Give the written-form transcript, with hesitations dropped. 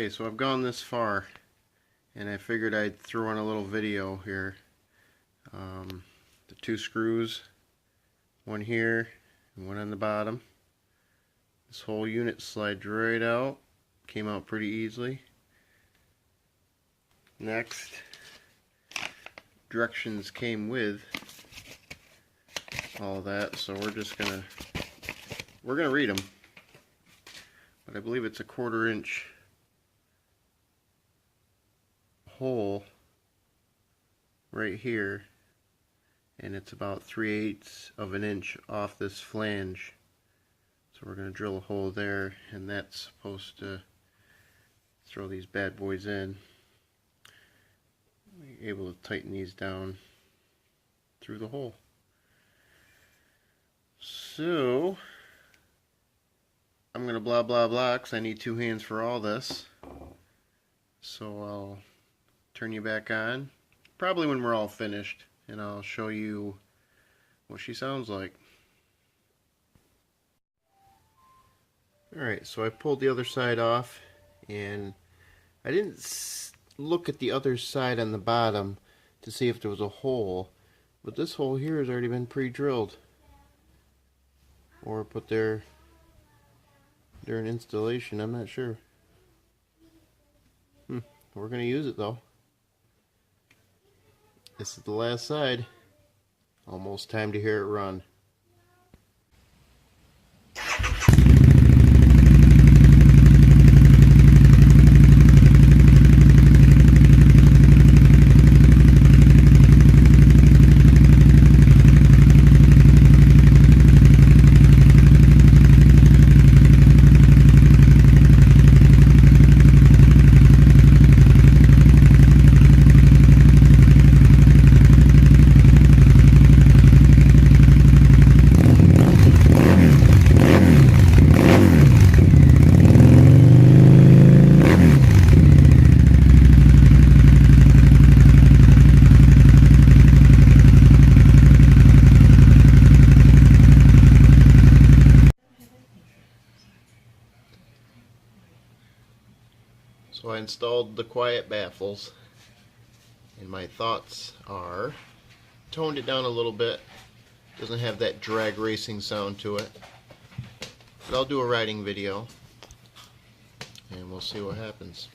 Okay, so I've gone this far, and I figured I'd throw in a little video here. The two screws, one here and one on the bottom. This whole unit slides right out. Came out pretty easily. Next, directions came with all that, so we're gonna read them. But I believe it's a 1/4 inch hole right here, and it's about 3/8 of an inch off this flange. So we're going to drill a hole there, and that's supposed to throw these bad boys in. We're able to tighten these down through the hole. So I'm going to blah blah blah because I need 2 hands for all this. So I'll turn you back on probably when we're all finished, and I'll show you what she sounds like. Alright, so I pulled the other side off, and I didn't look at the other side on the bottom to see if there was a hole, but this hole here has already been pre-drilled or put there during installation. I'm not sure. We're going to use it though. This is the last side. Almost time to hear it run. So I installed the quiet baffles, and my thoughts are, toned it down a little bit. Doesn't have that drag racing sound to it, but I'll do a riding video and we'll see what happens.